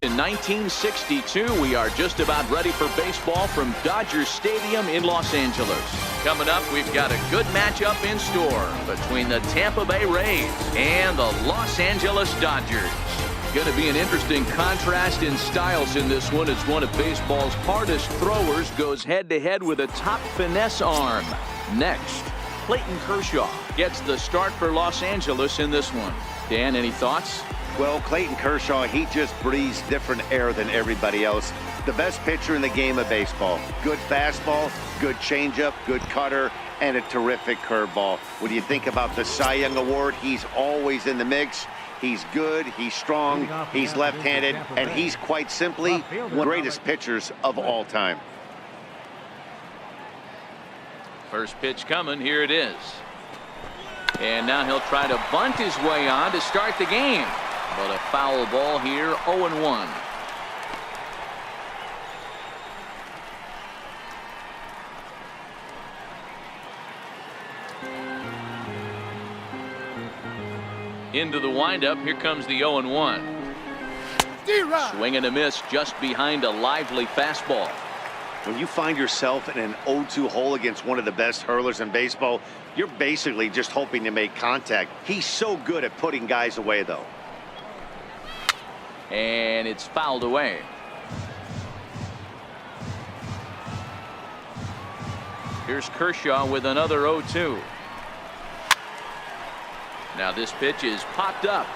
In 1962, we are just about ready for baseball from Dodger Stadium in Los Angeles. Coming up, we've got a good matchup in store between the Tampa Bay Rays and the Los Angeles Dodgers. Going to be an interesting contrast in styles in this one as one of baseball's hardest throwers goes head-to-head with a top finesse arm. Next, Clayton Kershaw gets the start for Los Angeles in this one. Dan, any thoughts? Well, Clayton Kershaw, he just breathes different air than everybody else. The best pitcher in the game of baseball. Good fastball, good changeup, good cutter, and a terrific curveball. When you think about the Cy Young Award, he's always in the mix. He's good, he's strong, he's left-handed, and he's quite simply one of the greatest pitchers of all time. First pitch coming, here it is. And now he'll try to bunt his way on to start the game. But a foul ball here, 0-1. Into the windup, here comes the 0-1. Swing and a miss just behind a lively fastball. When you find yourself in an 0-2 hole against one of the best hurlers in baseball, you're basically just hoping to make contact. He's so good at putting guys away, though. And it's fouled away. Here's Kershaw with another 0-2. Now this pitch is popped up.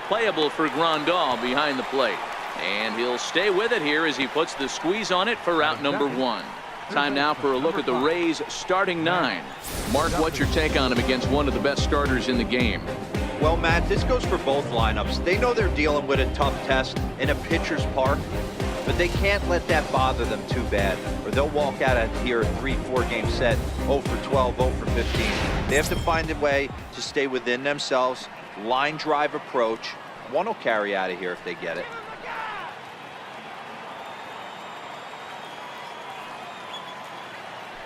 Playable for Grandal behind the plate. And he'll stay with it here as he puts the squeeze on it for out number 1. Time now for a look at the Rays starting 9. Mark, what's your take on him against one of the best starters in the game? Well, Matt, this goes for both lineups. They know they're dealing with a tough test in a pitcher's park, but they can't let that bother them too bad, or they'll walk out of here a 3-4 game set, 0 for 12, 0 for 15. They have to find a way to stay within themselves, line drive approach. One will carry out of here if they get it.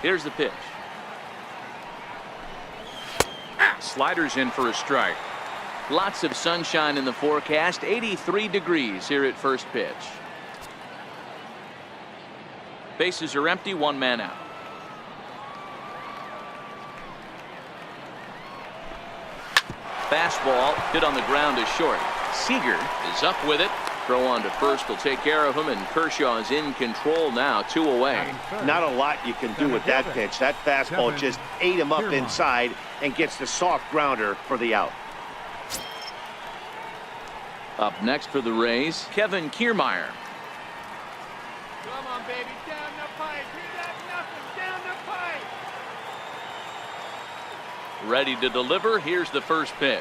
Here's the pitch. Sliders in for a strike. Lots of sunshine in the forecast. 83 degrees here at first pitch. Bases are empty, one man out. Fastball hit on the ground to short. Seager is up with it. Throw on to first will take care of him, and Kershaw is in control now, 2 away. Not a lot you can do with that pitch. That fastball just ate him up inside and gets the soft grounder for the out. Up next for the Rays, Kevin Kiermaier. Come on, baby, down the pipe. You got nothing, down the pipe. Ready to deliver. Here's the first pitch.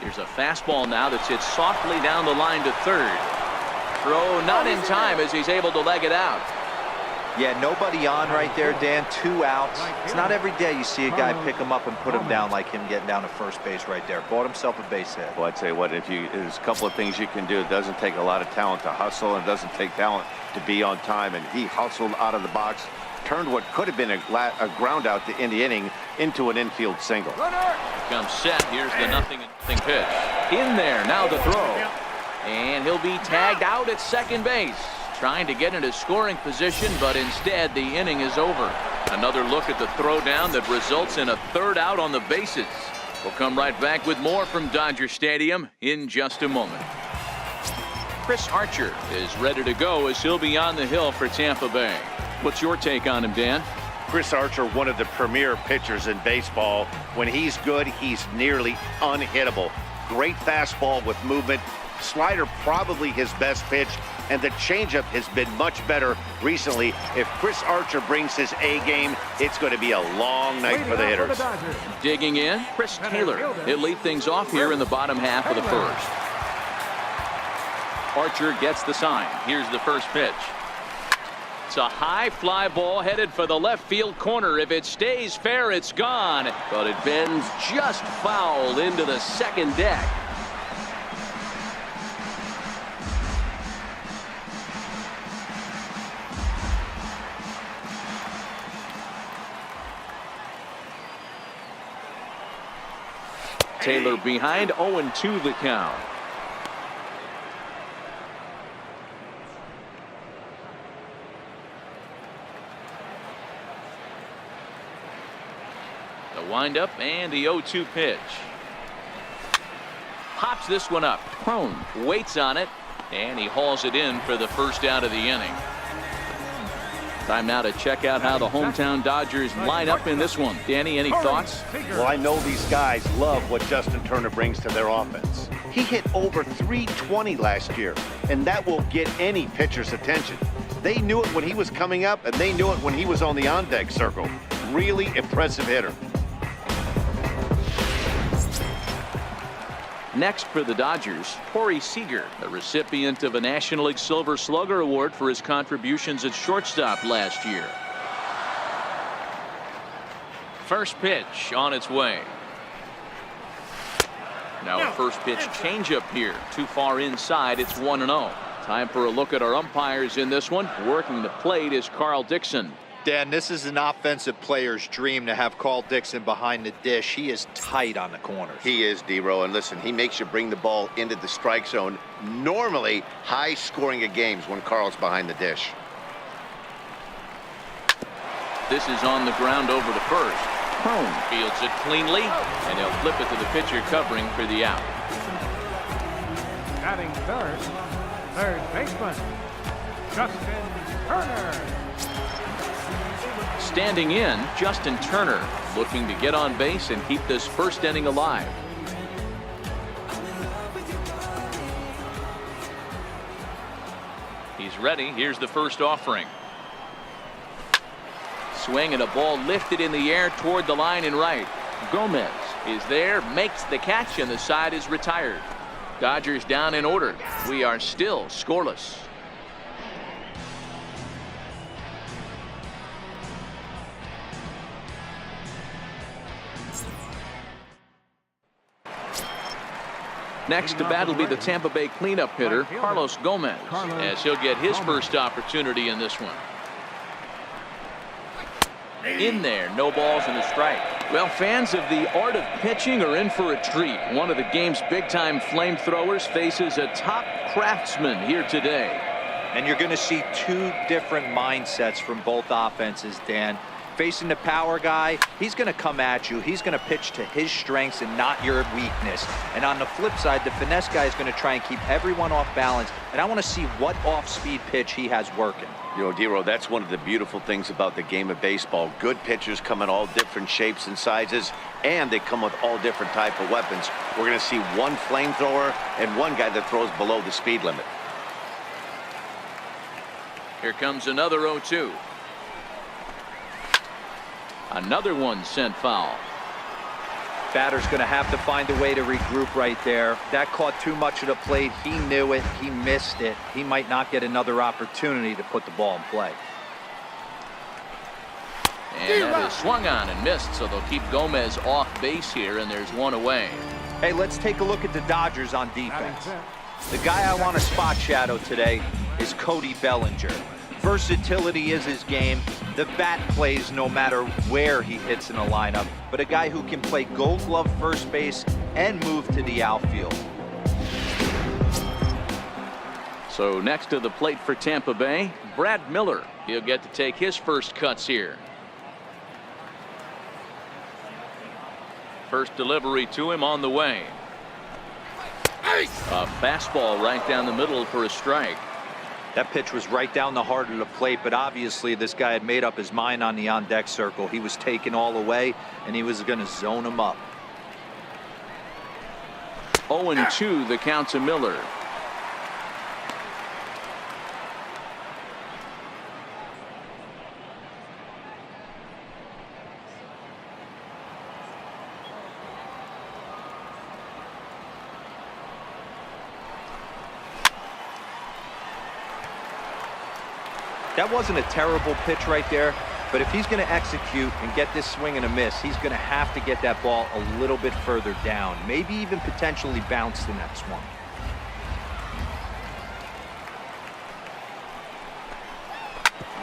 Here's a fastball now that's hit softly down the line to third. Throw not in time as he's able to leg it out. Yeah, nobody on right there, Dan. 2 outs. It's not every day you see a guy pick him up and put him down like him getting down to first base right there. Bought himself a base hit. Well, I'd say what, there's a couple of things you can do. It doesn't take a lot of talent to hustle, and it doesn't take talent to be on time. And he hustled out of the box, turned what could have been a ground out in the inning into an infield single. Comes set. Here's the nothing pitch. In there. Now the throw. And he'll be tagged out at second base. Trying to get into scoring position, but instead the inning is over. Another look at the throw down that results in a third out on the bases. We'll come right back with more from Dodger Stadium in just a moment. Chris Archer is ready to go as he'll be on the hill for Tampa Bay. What's your take on him, Dan? Chris Archer, one of the premier pitchers in baseball. When he's good, he's nearly unhittable. Great fastball with movement. Slider probably his best pitch, and the changeup has been much better recently. If Chris Archer brings his A game, it's going to be a long night for the hitters. Digging in, Chris Taylor. He'll lead things off here in the bottom half of the first. Archer gets the sign. Here's the first pitch. It's a high fly ball headed for the left field corner. If it stays fair, it's gone. But it bends just foul into the second deck. Taylor behind, 0-2 the count. Windup and the 0-2 pitch. Pops this one up. Prone waits on it, and he hauls it in for the first out of the inning. Time now to check out how the hometown Dodgers line up in this one. Danny, any thoughts? Well, I know these guys love what Justin Turner brings to their offense. He hit over .320 last year, and that will get any pitcher's attention. They knew it when he was coming up, and they knew it when he was on the on-deck circle. Really impressive hitter. Next for the Dodgers, Corey Seager, the recipient of a National League Silver Slugger Award for his contributions at shortstop last year. First pitch on its way. Now a first pitch changeup here. Too far inside. It's 1-0. Time for a look at our umpires in this one. Working the plate is Carl Dixon. Dan, this is an offensive player's dream to have Carl Dixon behind the dish. He is tight on the corners. He is, D-Row, and listen, he makes you bring the ball into the strike zone. Normally, high scoring of games when Carl's behind the dish. This is on the ground over to first. Prone fields it cleanly, and he'll flip it to the pitcher covering for the out. Batting third baseman, Justin Turner. Standing in, Justin Turner, looking to get on base and keep this first inning alive. He's ready. Here's the first offering. Swing and a ball lifted in the air toward the line and right. Gomez is there, makes the catch, and the side is retired. Dodgers down in order. We are still scoreless. Next to bat will be the Tampa Bay cleanup hitter, Carlos Gomez, as he'll get his first opportunity in this one. In there, no balls and a strike. Well, fans of the art of pitching are in for a treat. One of the game's big-time flamethrowers faces a top craftsman here today. And you're going to see two different mindsets from both offenses, Dan. Facing the power guy, he's going to come at you. He's going to pitch to his strengths and not your weakness. And on the flip side, the finesse guy is going to try and keep everyone off balance. And I want to see what off-speed pitch he has working. You know, D-Row, that's one of the beautiful things about the game of baseball. Good pitchers come in all different shapes and sizes, and they come with all different type of weapons. We're going to see one flamethrower and one guy that throws below the speed limit. Here comes another 0-2. Another one sent foul. Batter's going to have to find a way to regroup right there. That caught too much of the plate. He knew it. He missed it. He might not get another opportunity to put the ball in play. And that is swung on and missed, so they'll keep Gomez off base here, and there's one away. Hey, let's take a look at the Dodgers on defense. The guy I want to spot shadow today is Cody Bellinger. Versatility is his game. The bat plays no matter where he hits in the lineup, but a guy who can play Gold Glove first base and move to the outfield. So next to the plate for Tampa Bay, Brad Miller. He'll get to take his first cuts here. First delivery to him on the way. A fastball right down the middle for a strike. That pitch was right down the heart of the plate, but obviously this guy had made up his mind on the on-deck circle. He was taken all the way, and he was going to zone him up. 0-2 the count to Miller. That wasn't a terrible pitch right there, but if he's going to execute and get this swing and a miss, he's going to have to get that ball a little bit further down, maybe even potentially bounce the next one.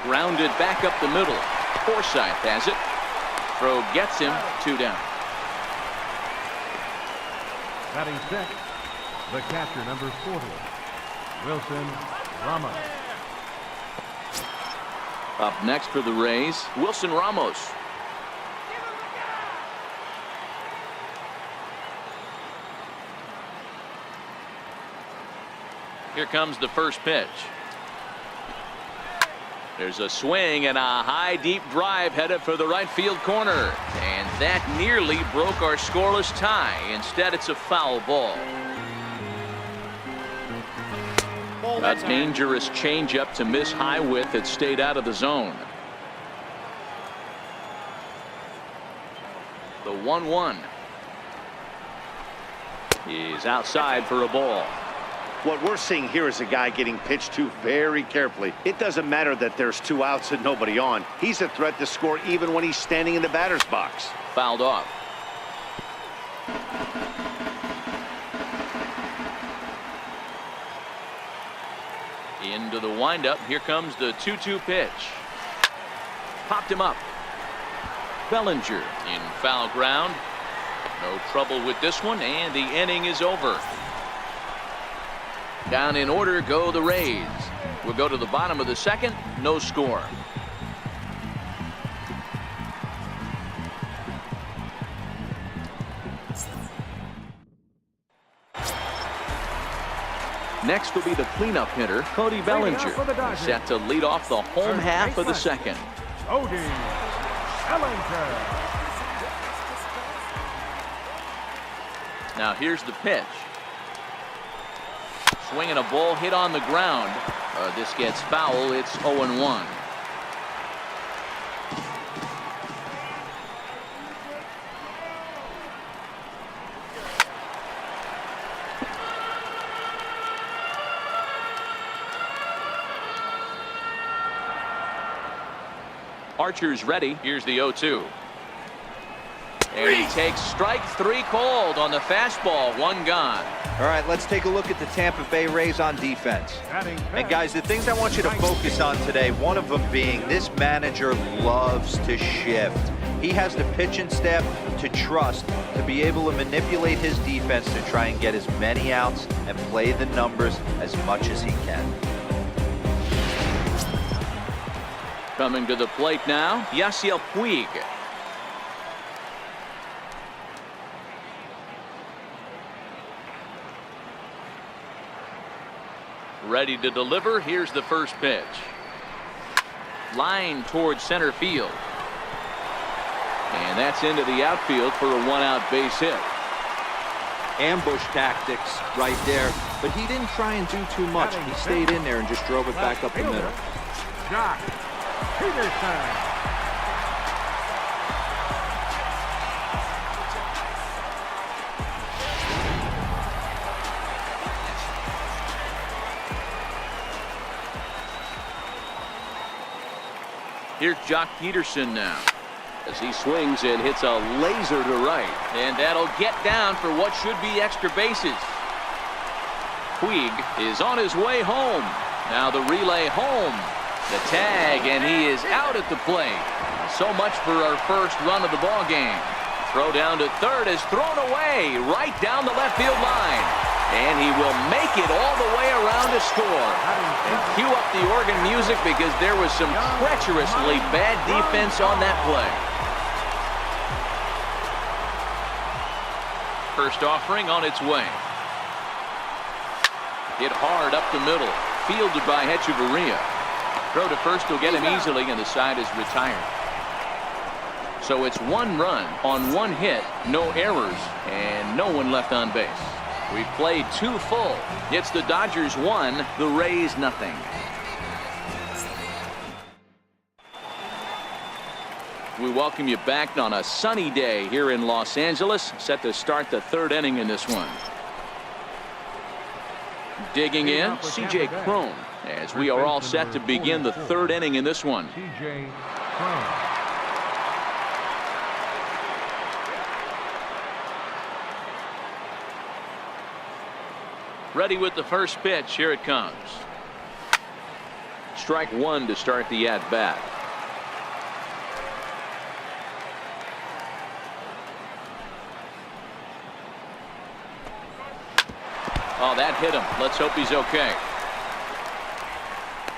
Grounded back up the middle. Forsythe has it. Throw gets him. 2 down. Batting sixth, the catcher, number 40, Wilson Ramos. Up next for the Rays, Wilson Ramos. Here comes the first pitch. There's a swing and a high deep drive headed for the right field corner. And that nearly broke our scoreless tie. Instead, it's a foul ball. A dangerous changeup to miss high with that stayed out of the zone. The 1-1. He's outside for a ball. What we're seeing here is a guy getting pitched to very carefully. It doesn't matter that there's 2 outs and nobody on. He's a threat to score even when he's standing in the batter's box. Fouled off. Into the windup. Here comes the 2-2 pitch. Popped him up. Bellinger in foul ground. No trouble with this one, and the inning is over. Down in order go the Rays. We'll go to the bottom of the second. No score. Next will be the cleanup hitter, Cody Bellinger. He's set to lead off the home half of the second. Cody Bellinger. Now here's the pitch. Swinging a ball hit on the ground. This gets foul. It's 0-1. Archer's ready. Here's the 0-2. And he takes strike 3 called on the fastball. 1 gone. All right, let's take a look at the Tampa Bay Rays on defense. And guys, the things I want you to focus on today, one of them being this manager loves to shift. He has the pitching staff to trust to be able to manipulate his defense to try and get as many outs and play the numbers as much as he can. Coming to the plate now, Yasiel Puig. Ready to deliver. Here's the first pitch. Line towards center field. And that's into the outfield for a 1-out base hit. Ambush tactics right there, but he didn't try and do too much. He stayed in there and just drove it back up the middle. Jock Peterson. Here's Jock Peterson now as he swings and hits a laser to right. And that'll get down for what should be extra bases. Puig is on his way home. Now the relay home. The tag, and he is out at the plate. So much for our first run of the ball game. Throw down to third is thrown away right down the left field line. And he will make it all the way around to score. And cue up the organ music because there was some treacherously bad defense on that play. First offering on its way. Hit hard up the middle. Fielded by Hechavarria. Throw to first will get him easily, and the side is retired. So it's 1 run on 1 hit, no errors, and no one left on base. We've played 2 full. It's the Dodgers 1, the Rays nothing. We welcome you back on a sunny day here in Los Angeles, set to start the 3rd inning in this one. Digging in, C.J. Cron, as we are all set to begin the 3rd inning in this one. C.J. Cron. Ready with the first pitch. Here it comes. Strike 1 to start the at-bat. Oh, that hit him. Let's hope he's okay.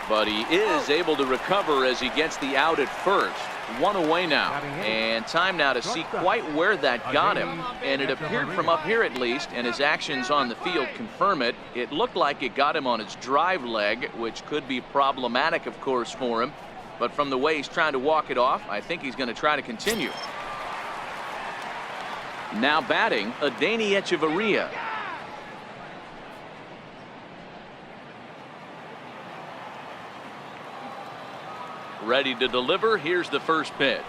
But he is able to recover as he gets the out at first. One away now, and time now to see quite where that got him. And it appeared from up here at least, and his actions on the field confirm it. It looked like it got him on his drive leg, which could be problematic, of course, for him. But from the way he's trying to walk it off, I think he's going to try to continue. Now batting, Adeiny Echeverria. Ready to deliver. Here's the first pitch.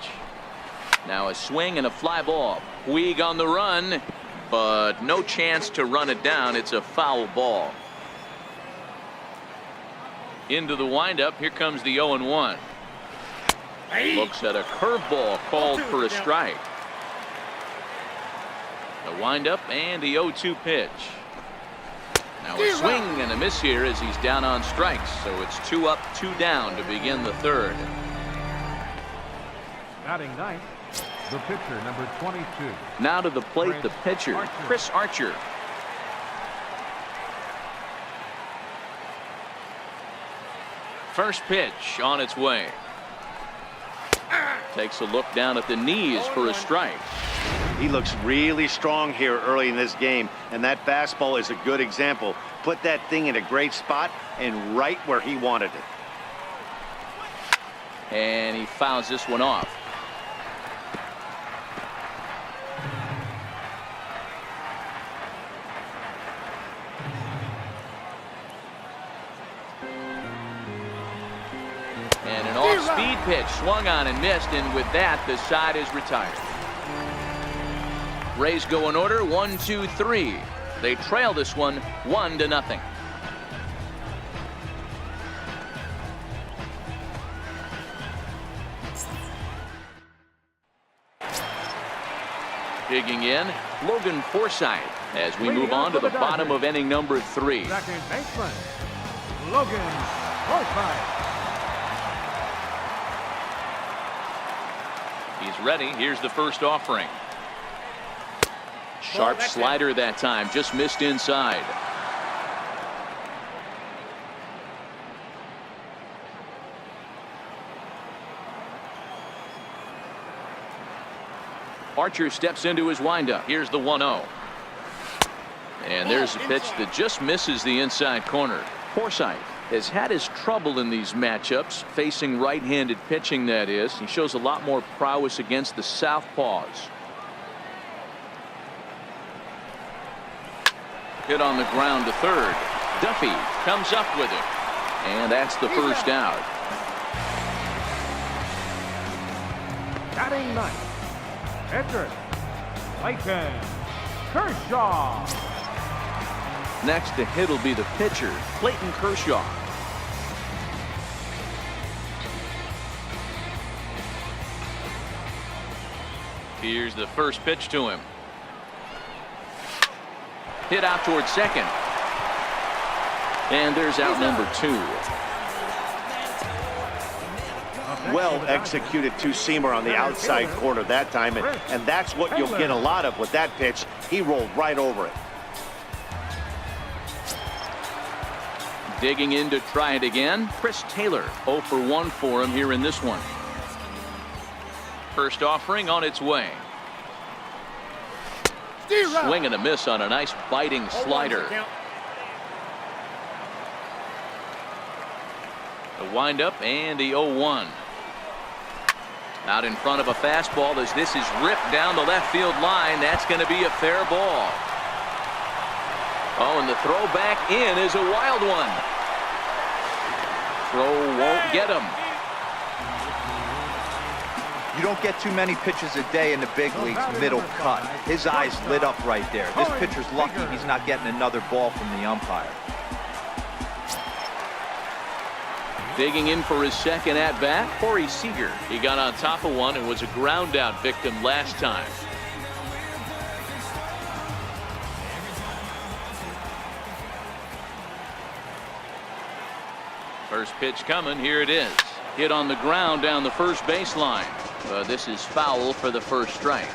Now a swing and a fly ball. Puig on the run, but no chance to run it down. It's a foul ball. Into the windup. Here comes the 0-1. Looks at a curveball called for a strike. The windup and the 0-2 pitch. Now a swing and a miss here as he's down on strikes. So it's 2 up, 2 down to begin the third. Batting ninth, the pitcher, number 22. Now to the plate, the pitcher, Chris Archer. First pitch on its way. Takes a look down at the knees for a strike. He looks really strong here early in this game, and that fastball is a good example. Put that thing in a great spot and right where he wanted it. And he fouls this one off. And an off-speed pitch swung on and missed, and with that the side is retired. Rays go in order, 1, 2, 3. They trail this one 1-0. Digging in, Logan Forsythe as we move on to the bottom of inning number 3. Second baseman, Logan Forsythe. He's ready. Here's the first offering. Sharp slider that time, just missed inside. Archer steps into his windup. Here's the 1-0. And there's a pitch that just misses the inside corner. Forsythe has had his trouble in these matchups, facing right-handed pitching, that is. He shows a lot more prowess against the southpaws. Hit on the ground to third. Duffy comes up with it. And that's the first out. Batting ninth, pitcher, Clayton Kershaw. Next to hit will be the pitcher, Clayton Kershaw. Here's the first pitch to him. Hit out towards second. And there's out number 2. Well executed two-seamer on the outside corner that time, and that's what you'll get a lot of with that pitch. He rolled right over it. Digging in to try it again, Chris Taylor. 0 for 1 for him here in this one. First offering on its way. Swing and a miss on a nice biting slider. The windup and the 0-1. Out in front of a fastball as this is ripped down the left field line. That's going to be a fair ball. Oh, and the throw back in is a wild one. Throw won't get him. You don't get too many pitches a day in the big leagues middle cut. His eyes lit up right there. This pitcher's lucky he's not getting another ball from the umpire. Digging in for his second at-bat, Corey Seager. He got on top of one and was a ground-out victim last time. First pitch coming. Here it is. Hit on the ground down the first baseline. This is foul for the first strike.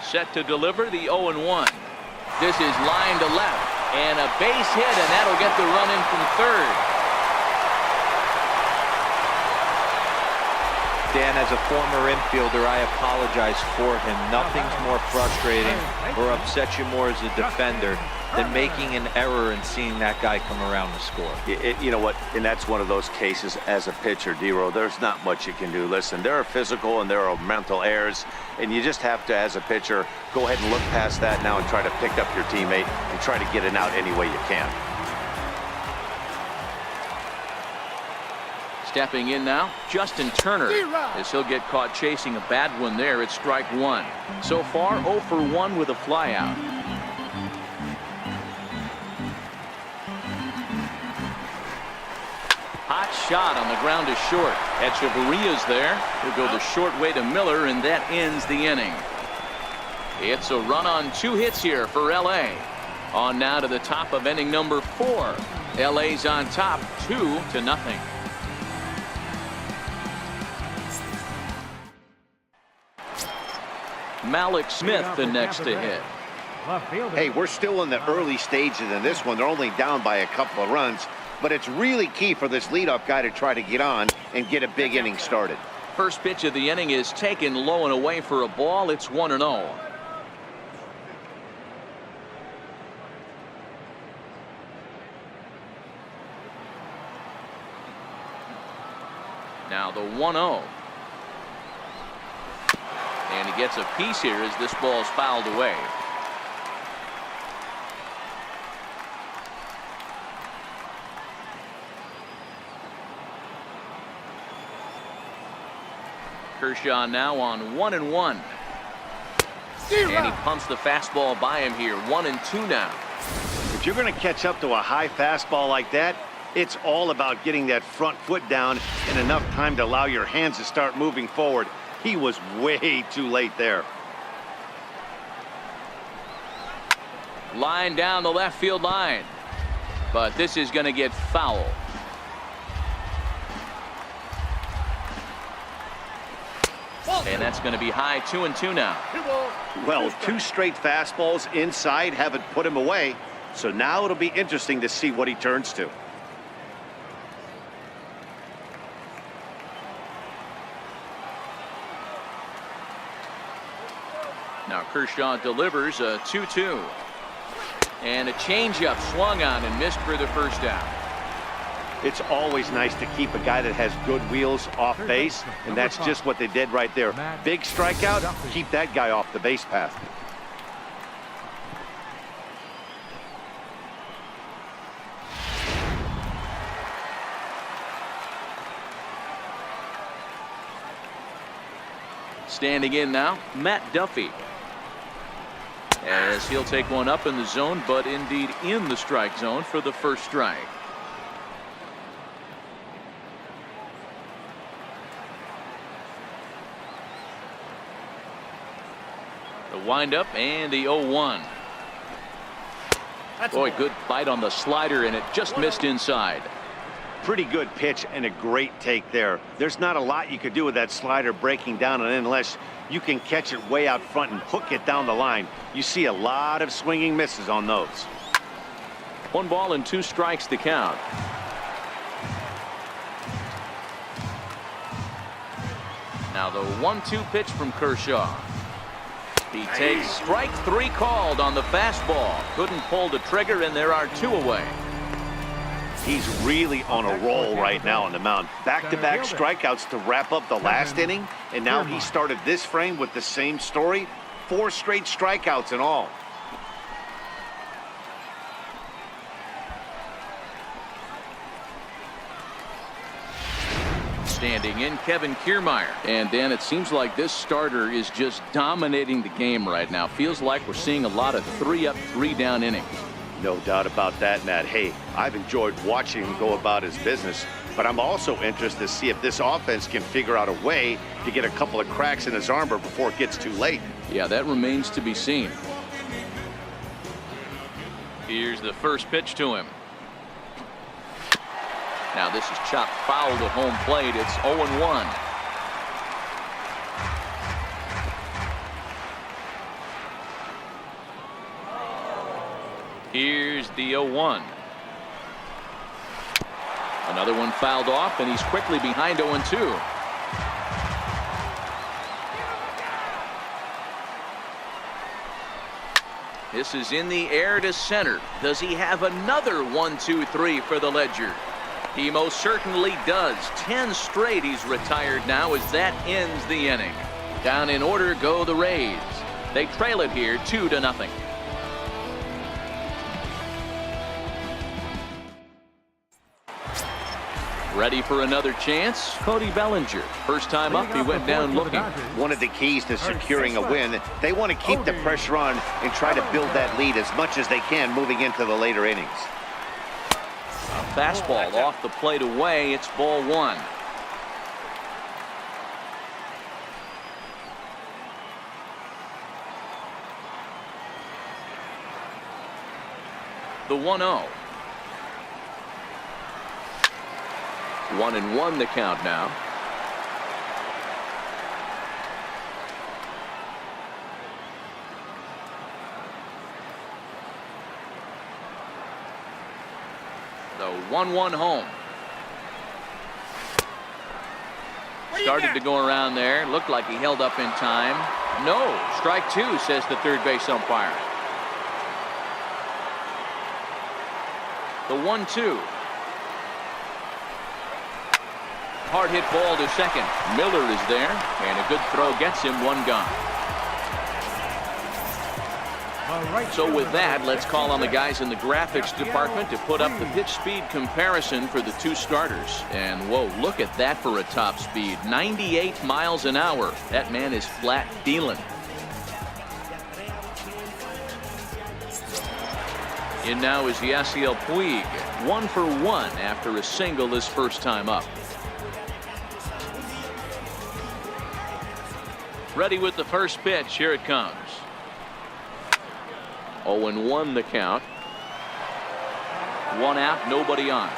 Set to deliver the 0-1. This is line to left, and a base hit, and that'll get the run in from third. Dan, as a former infielder, I apologize for him. Nothing's more frustrating or upsets you more as a defender than making an error and seeing that guy come around to score. You know what? And that's one of those cases as a pitcher, D-Row. There's not much you can do. Listen, there are physical and there are mental errors, and you just have to, as a pitcher, go ahead and look past that now and try to pick up your teammate and try to get it out any way you can. Stepping in now, Justin Turner, as he'll get caught chasing a bad one there at strike one. So far, 0 for 1 with a flyout. Hot shot on the ground is short. Echeverria's there. He'll go the short way to Miller, and that ends the inning. It's a run on 2 hits here for L.A. On now to the top of inning number 4. L.A.'s on top 2-0. Malik Smith the next to hit. Hey, we're still in the early stages in this one. They're only down by a couple of runs, but it's really key for this leadoff guy to try to get on and get a big inning started. First pitch of the inning is taken low and away for a ball. It's 1-0. Now the 1-0. And he gets a piece here as this ball's fouled away. Kershaw now on 1-1. And he pumps the fastball by him here. 1-2 now. If you're going to catch up to a high fastball like that, it's all about getting that front foot down in enough time to allow your hands to start moving forward. He was way too late there. Line down the left field line. But this is going to get foul. And that's going to be high. 2-2 now. Well, 2 straight fastballs inside haven't put him away. So now it'll be interesting to see what he turns to. Now Kershaw delivers a 2-2. And a changeup swung on and missed for the first down. It's always nice to keep a guy that has good wheels off base, and that's just what they did right there. Big strikeout, keep that guy off the base path. Standing in now, Matt Duffy. As he'll take one up in the zone, but indeed in the strike zone for the first strike. The windup and the 0-1. Boy, good bite on the slider, and it just missed inside. Pretty good pitch and a great take there. There's not a lot you could do with that slider breaking down and in unless you can catch it way out front and hook it down the line. You see a lot of swinging misses on those. 1 ball and 2 strikes to count. Now the 1-2 pitch from Kershaw. He takes strike 3 called on the fastball. Couldn't pull the trigger, and there are 2 away. He's really on a roll right now on the mound. Back-to-back strikeouts to wrap up the last inning, and now he started this frame with the same story. 4 straight strikeouts in all. Standing in, Kevin Kiermaier. And Dan, it seems like this starter is just dominating the game right now. Feels like we're seeing a lot of 3-up, 3-down innings. No doubt about that, Matt. Hey, I've enjoyed watching him go about his business, but I'm also interested to see if this offense can figure out a way to get a couple of cracks in his armor before it gets too late. Yeah, that remains to be seen. Here's the first pitch to him. Now this is chopped foul to home plate. It's 0-1. Here's the 0-1. Another one fouled off, and he's quickly behind 0-2. This is in the air to center. Does he have another 1-2-3 for the ledger? He most certainly does. 10 straight he's retired now as that ends the inning. Down in order go the Rays. They trail it here 2-0. Ready for another chance? Cody Bellinger. First time up, he went down looking. One of the keys to securing a win, they want to keep the pressure on and try to build that lead as much as they can moving into the later innings. A fastball off the plate away. It's ball 1. The 1-0. 1-1 the count now. The 1-1 home. Started to go around there. Looked like he held up in time. No. Strike 2, says the third base umpire. The 1-2. Hard hit ball to second. Miller is there, and a good throw gets him 1 gone. So with that, let's call on the guys in the graphics department to put up the pitch speed comparison for the 2 starters. And whoa, look at that for a top speed. 98 miles an hour. That man is flat dealing. In now is Yasiel Puig. 1 for 1 after a single his first time up. Ready with the first pitch. Here it comes. 0-1 the count. 1 out, nobody on.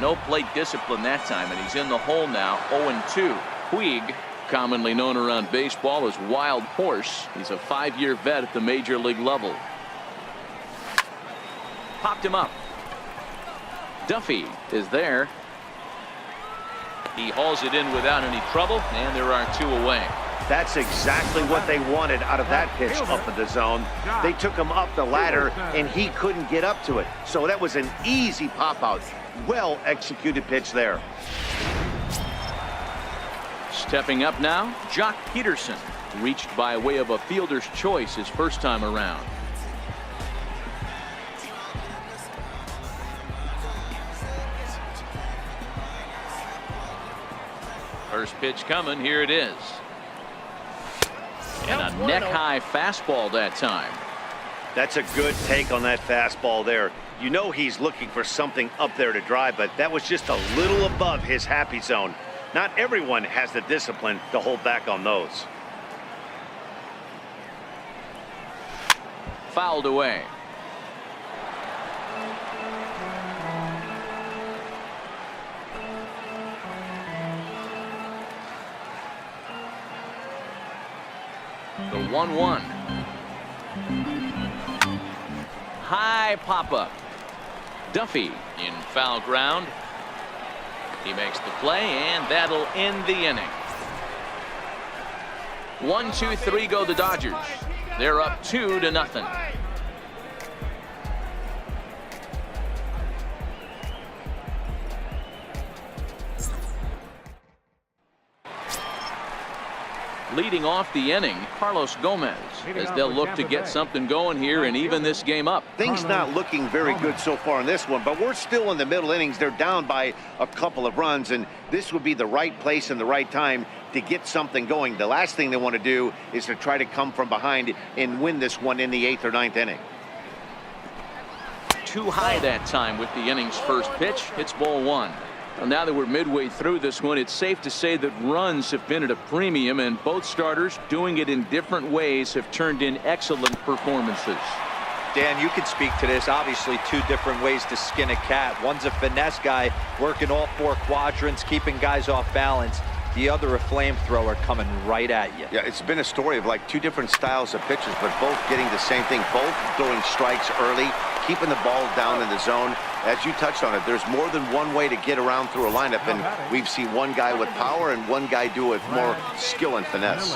No plate discipline that time, and he's in the hole now. 0-2. Puig, commonly known around baseball as Wild Horse. He's a 5-year vet at the major league level. Popped him up. Duffy is there. He hauls it in without any trouble, and there are 2 away. That's exactly what they wanted out of that pitch up in the zone. They took him up the ladder, and he couldn't get up to it. So that was an easy pop-out. Well executed pitch there. Stepping up now, Jock Peterson. Reached by way of a fielder's choice his first time around. First pitch coming. Here it is. And a neck-high fastball that time. That's a good take on that fastball there. You know he's looking for something up there to drive, but that was just a little above his happy zone. Not everyone has the discipline to hold back on those. Fouled away. The 1-1. High pop-up. Duffy in foul ground. He makes the play, and that'll end the inning. 1-2-3 go the Dodgers. They're up 2-0. Leading off the inning, Carlos Gomez, as they'll look to get something going here and even this game up. Things not looking very good so far in this one, but we're still in the middle innings. They're down by a couple of runs, and this would be the right place and the right time to get something going. The last thing they want to do is to try to come from behind and win this one in the 8th or 9th inning. Too high that time with the inning's first pitch. It's ball 1. Well, now that we're midway through this one, it's safe to say that runs have been at a premium, and both starters, doing it in different ways, have turned in excellent performances. Dan, you can speak to this. Obviously, 2 different ways to skin a cat. One's a finesse guy working all 4 quadrants, keeping guys off balance. The other, a flamethrower coming right at you. Yeah, it's been a story of like 2 different styles of pitchers, but both getting the same thing. Both throwing strikes early, keeping the ball down in the zone, As you touched on it, there's more than one way to get around through a lineup, and we've seen one guy with power and one guy do it with more skill and finesse.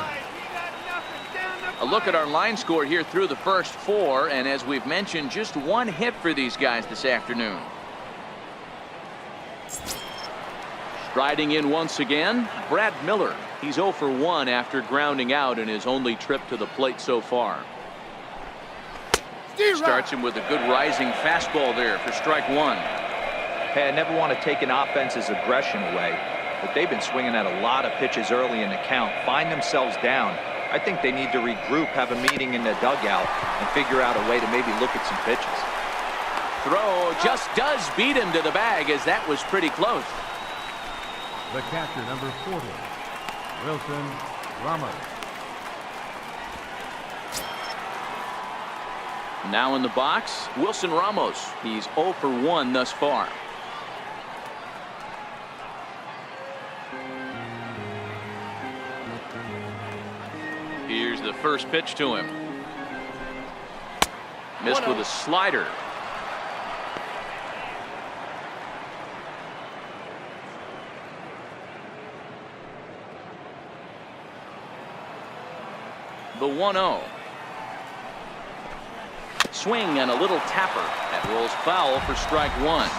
A look at our line score here through the first 4, and as we've mentioned, just one hit for these guys this afternoon. Striding in once again, Brad Miller. He's 0 for 1 after grounding out in his only trip to the plate so far. Starts him with a good rising fastball there for strike 1. Hey, I never want to take an offense's aggression away, but they've been swinging at a lot of pitches early in the count, find themselves down. I think they need to regroup, have a meeting in the dugout, and figure out a way to maybe look at some pitches. Throw just does beat him to the bag, as that was pretty close. The catcher, number 40, Wilson Ramos. Now in the box, Wilson Ramos. He's 0 for 1 thus far. Here's the first pitch to him. Missed with a slider. The 1-0. Swing and a little tapper. That rolls foul for strike 1.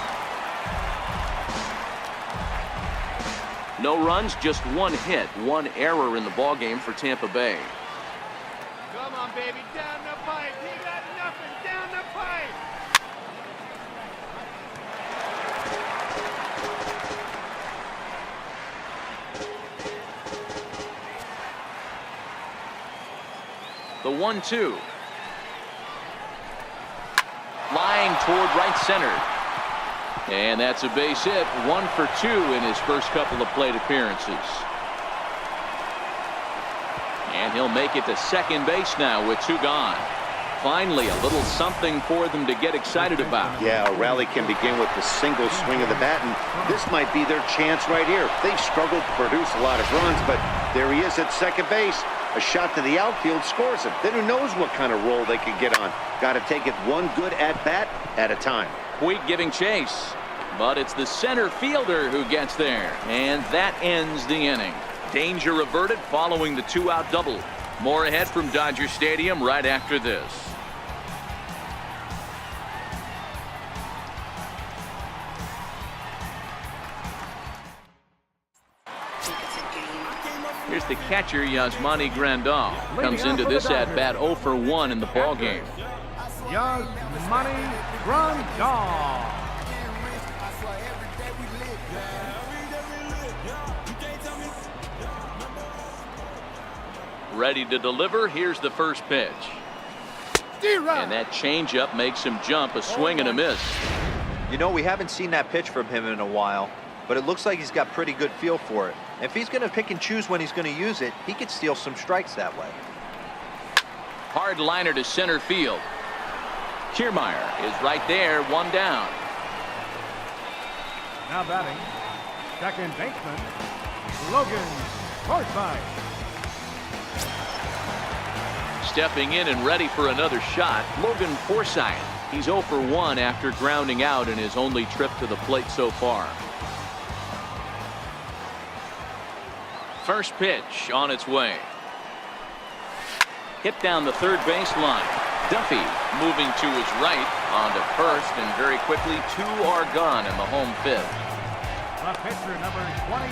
No runs, just one hit, one error in the ballgame for Tampa Bay. Come on, baby, down the pipe. You got nothing down the pipe. The 1-2. Flying toward right center. And that's a base hit. 1 for 2 in his first couple of plate appearances. And he'll make it to second base now with 2 gone. Finally, a little something for them to get excited about. Yeah, a rally can begin with the single swing of the bat, and this might be their chance right here. They've struggled to produce a lot of runs, but there he is at second base. A shot to the outfield scores him. Then who knows what kind of roll they can get on. Got to take it one good at-bat at a time. Puig giving chase, but it's the center fielder who gets there, and that ends the inning. Danger averted following the 2-out double. More ahead from Dodger Stadium right after this. Here's the catcher, Yasmani Grandal. Comes into this at-bat 0 for 1 in the ballgame. Yasmani Grandal. Ready to deliver. Here's the first pitch. And that changeup makes him jump. A swing and a miss. You know, we haven't seen that pitch from him in a while, but it looks like he's got pretty good feel for it. If he's going to pick and choose when he's going to use it, he could steal some strikes that way. Hard liner to center field. Kiermaier is right there, 1 down. Now batting, second baseman, Logan Forsythe. Stepping in and ready for another shot, Logan Forsythe. He's 0 for 1 after grounding out in his only trip to the plate so far. First pitch on its way. Hit down the third baseline. Duffy moving to his right onto first, and very quickly 2 are gone in the home fifth. The pitcher, number 22,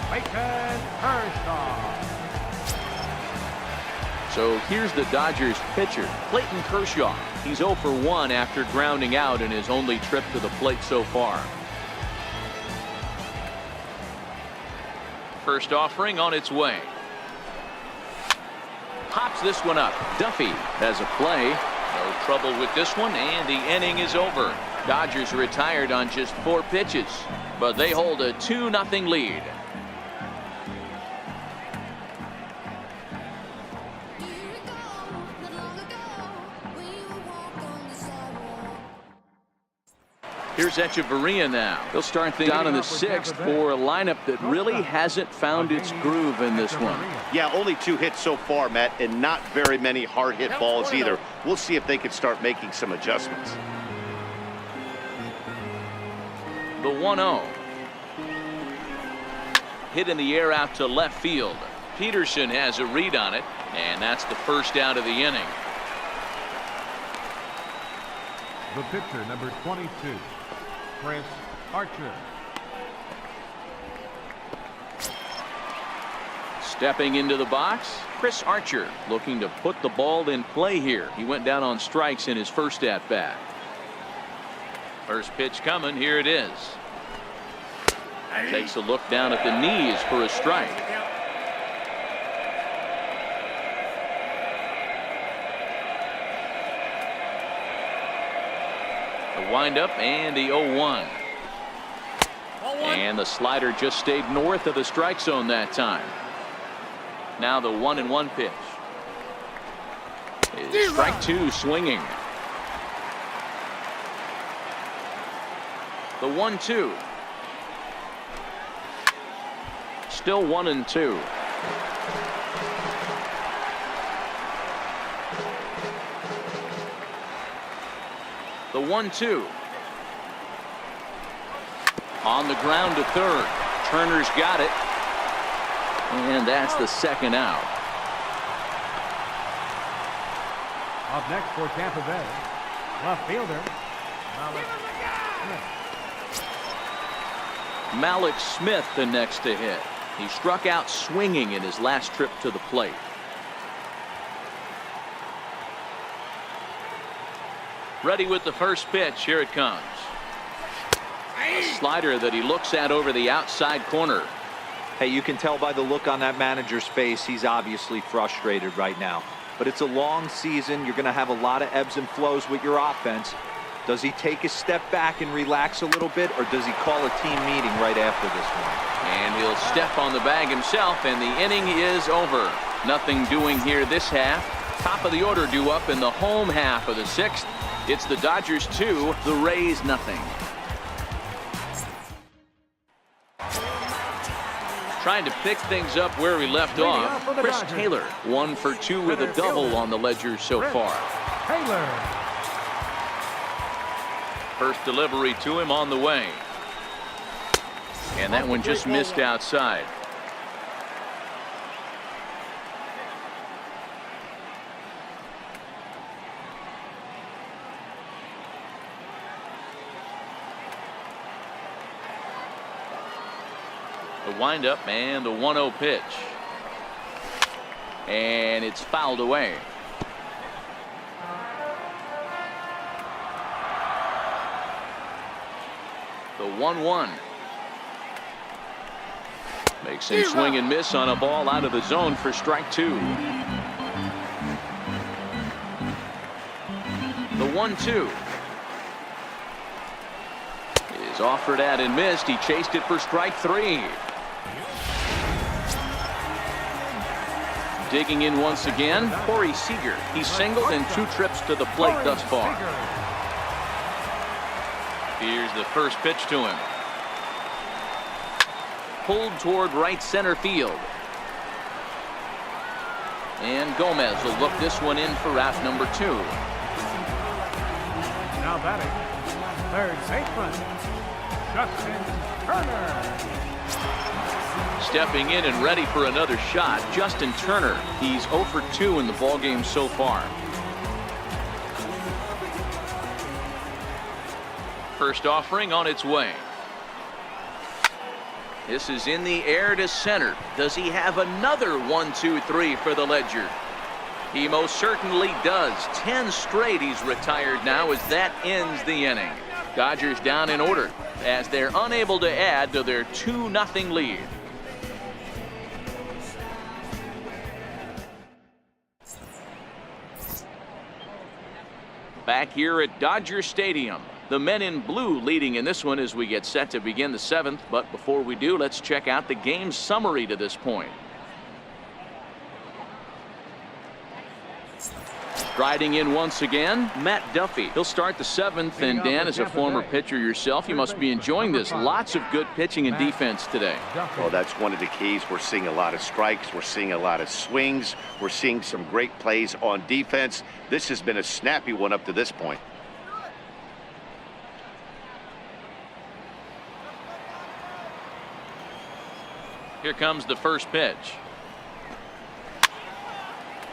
Clayton Kershaw. So here's the Dodgers pitcher, Clayton Kershaw. He's 0 for 1 after grounding out in his only trip to the plate so far. First offering on its way. Pops this one up. Duffy has a play. No trouble with this one, and the inning is over. Dodgers retired on just 4 pitches, but they hold a 2-0 lead. Here's Echeverria now. He'll start things out in the 6th for a lineup that really hasn't found its groove in this one. Yeah, only 2 hits so far, Matt, and not very many hard hit balls either. We'll see if they can start making some adjustments. The 1-0. Hit in the air out to left field. Peterson has a read on it, and that's the first out of the inning. The pitcher, number 22, Chris Archer. Stepping into the box, Chris Archer looking to put the ball in play here. He went down on strikes in his first at bat. First pitch coming. Here it is. Takes a look down at the knees for a strike. The windup and the 0-1. And the slider just stayed north of the strike zone that time. Now the 1-1 pitch. Strike two swinging. The 1-2. Still 1-2. The 1-2. On the ground to third. Turner's got it. And that's the second out. Up next for Tampa Bay, left fielder, Malik Smith the next to hit. He struck out swinging in his last trip to the plate. Ready with the first pitch. Here it comes. A slider that he looks at over the outside corner. Hey, you can tell by the look on that manager's face, he's obviously frustrated right now. But it's a long season. You're going to have a lot of ebbs and flows with your offense. Does he take a step back and relax a little bit, or does he call a team meeting right after this one? And he'll step on the bag himself, and the inning is over. Nothing doing here this half. Top of the order due up in the home half of the sixth. It's the Dodgers 2, the Rays nothing. Trying to pick things up where we left off. Chris Taylor, 1 for 2 with a double on the ledger so far. Taylor. First delivery to him on the way. And that one just missed outside. The windup and the 1-0 pitch. And it's fouled away. The 1-1. Makes him swing and miss on a ball out of the zone for strike two. The 1-2. Is offered at and missed. He chased it for strike three. Digging in once again, Corey Seager. He's singled in 2 trips to the plate thus far. Here's the first pitch to him. Pulled toward right center field. And Gomez will look this one in for out number 2. Now batting, third baseman, Justin Turner. Stepping in and ready for another shot, Justin Turner. He's 0 for 2 in the ballgame so far. First offering on its way. This is in the air to center. Does he have another 1-2-3 for the ledger? He most certainly does. 10 straight he's retired now as that ends the inning. Dodgers down in order as they're unable to add to their 2-0 lead. Back here at Dodger Stadium. The men in blue leading in this one as we get set to begin the 7th. But before we do, let's check out the game summary to this point. Striding in once again, Matt Duffy. He'll start the 7th. And Dan, as a former pitcher yourself, you must be enjoying this. Lots of good pitching and defense today. Well, that's one of the keys. We're seeing a lot of strikes. We're seeing a lot of swings. We're seeing some great plays on defense. This has been a snappy one up to this point. Here comes the first pitch.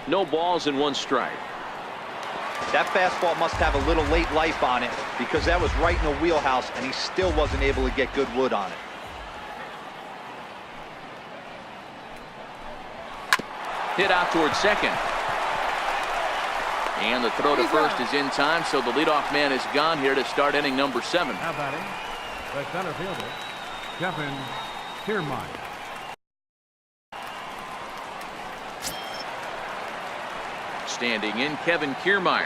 No balls and one strike. That fastball must have a little late life on it because that was right in the wheelhouse and he still wasn't able to get good wood on it. Hit out towards second. And the throw to first is in time, so the leadoff man is gone here to start inning number 7. Now batting, the center fielder, Kevin Kiermaier. Standing in, Kevin Kiermaier.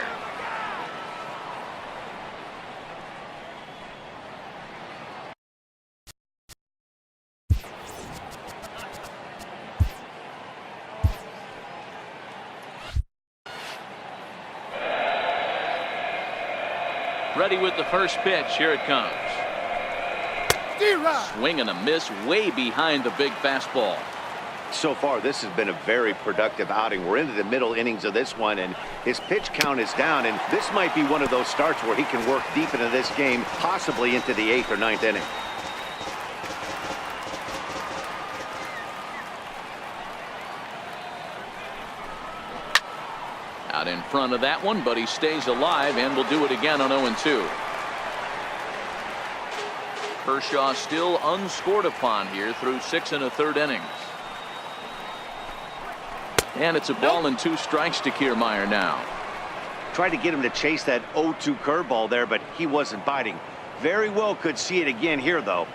Ready with the first pitch. Here it comes. Swing and a miss way behind the big fastball. So far, this has been a very productive outing. We're into the middle innings of this one, and his pitch count is down, and this might be one of those starts where he can work deep into this game, possibly into the 8th or 9th inning. Out in front of that one, but he stays alive and will do it again on 0-2. Kershaw still unscored upon here through 6 1/3 innings. And it's a ball and 2 strikes to Kiermaier now. Tried to get him to chase that 0-2 curveball there, but he wasn't biting. Very well could see it again here, though.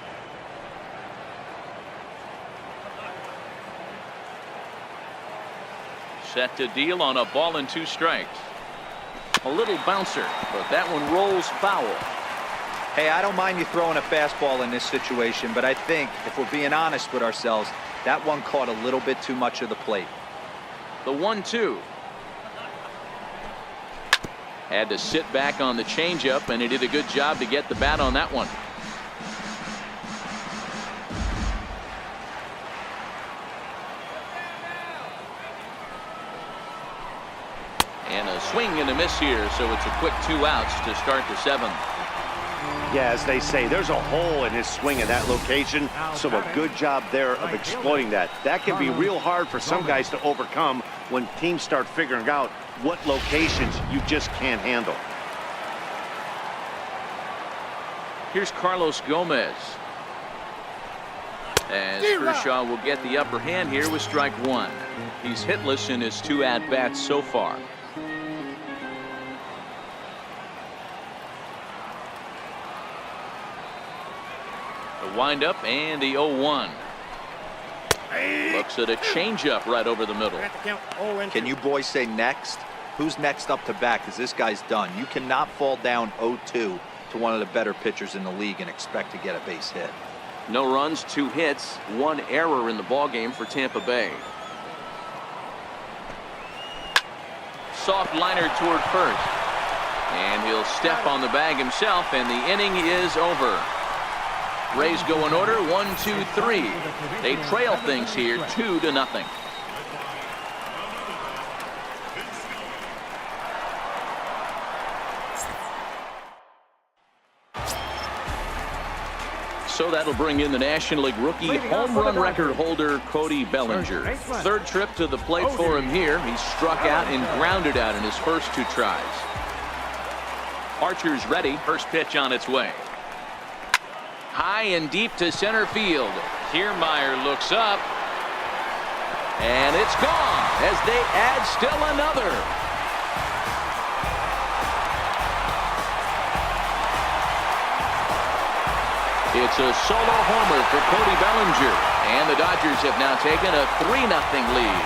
Set to deal on a ball and 2 strikes. A little bouncer, but that one rolls foul. Hey, I don't mind you throwing a fastball in this situation, but I think if we're being honest with ourselves, that one caught a little bit too much of the plate. The 1-2. Had to sit back on the changeup, and he did a good job to get the bat on that one. And a swing and a miss here, so it's a quick 2 outs to start the 7th. Yeah, as they say, there's a hole in his swing in that location, so a good job there of exploiting that. That can be real hard for some guys to overcome when teams start figuring out what locations you just can't handle. Here's Carlos Gomez. As Kershaw will get the upper hand here with strike 1. He's hitless in his 2 at-bats so far. The windup and the 0-1. Looks at a changeup right over the middle. Can you boys say next? Who's next up to bat? Because this guy's done. You cannot fall down 0-2 to one of the better pitchers in the league and expect to get a base hit. No runs, 2 hits, 1 error in the ballgame for Tampa Bay. Soft liner toward first. And he'll step on the bag himself, and the inning is over. Rays go in order, 1, 2, 3. They trail things here 2-0. So that'll bring in the National League rookie home run record holder Cody Bellinger. 3rd trip to the plate for him here. He struck out and grounded out in his first 2 tries. Archer's ready. First pitch on its way. High and deep to center field. Kiermaier looks up. And it's gone as they add still another. It's a solo homer for Cody Bellinger. And the Dodgers have now taken a 3-0 lead.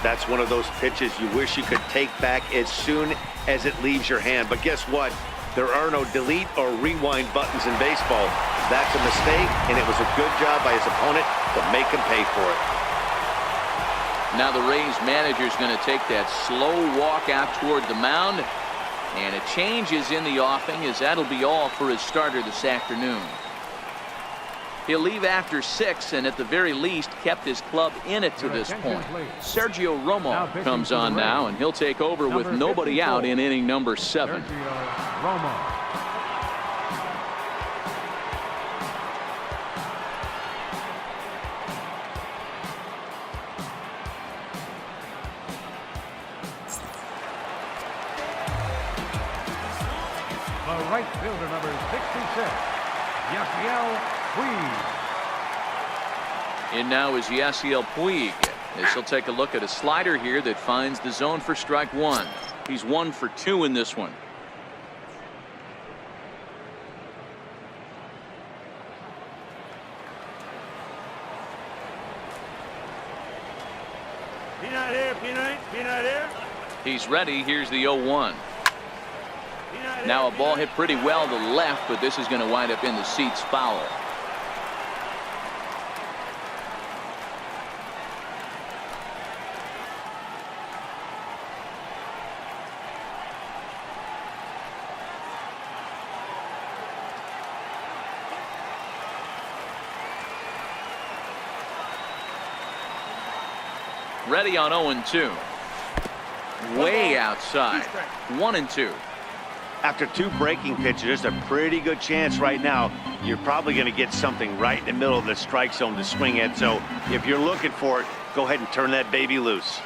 That's one of those pitches you wish you could take back as soon as it leaves your hand. But guess what? There are no delete or rewind buttons in baseball. That's a mistake, and it was a good job by his opponent to make him pay for it. Now the Rays manager is going to take that slow walk out toward the mound. And a change is in the offing, as that'll be all for his starter this afternoon. He'll leave after 6 and at the very least kept his club in it to this point. Sergio Romo comes on now, and he'll take over with nobody out in inning number 7. Sergio Romo. The right fielder, number 66, Yasiel Puig. In now is Yasiel Puig, as he'll take a look at a slider here that finds the zone for strike 1. He's 1 for 2 in this one. Peanut here, peanut here. He's ready. Here's the 0-1. Now a ball hit pretty well to the left, but this is going to wind up in the seats foul. Ready on 0-2. Way outside. 1-2. After 2 breaking pitches, there's a pretty good chance right now you're probably going to get something right in the middle of the strike zone to swing at. So if you're looking for it, go ahead and turn that baby loose.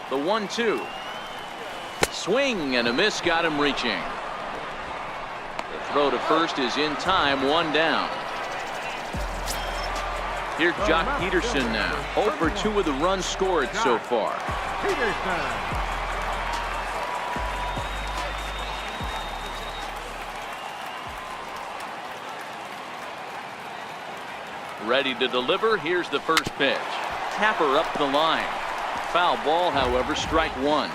The 1-2. Swing and a miss, got him reaching. The throw to first is in time, 1 down. Here's Jock Peterson now. 0 for 2 with the runs scored so far. Peterson. Ready to deliver. Here's the first pitch. Tapper up the line. Foul ball, however, strike 1.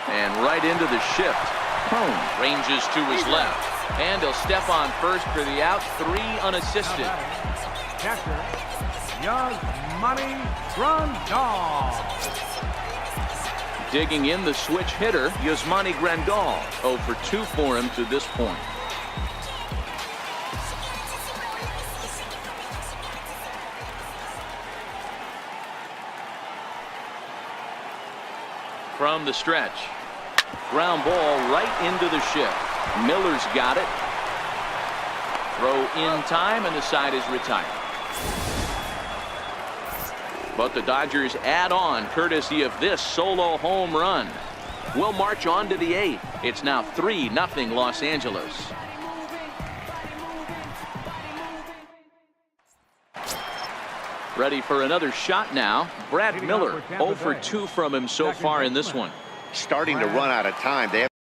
And right into the shift. Home ranges to his left. And he'll step on first for the out. 3 unassisted. Catcher, Yasmani Grandal. Digging in the switch hitter, Yasmani Grandal. 0 for 2 for him to this point. From the stretch. Ground ball right into the shift. Miller's got it. Throw in time, and the side is retired. But the Dodgers add on courtesy of this solo home run. We'll march on to the 8th. It's now 3-0 Los Angeles. Ready for another shot now. Brad Miller, 0 for 2 from him so far in this one. Starting to run out of time. They have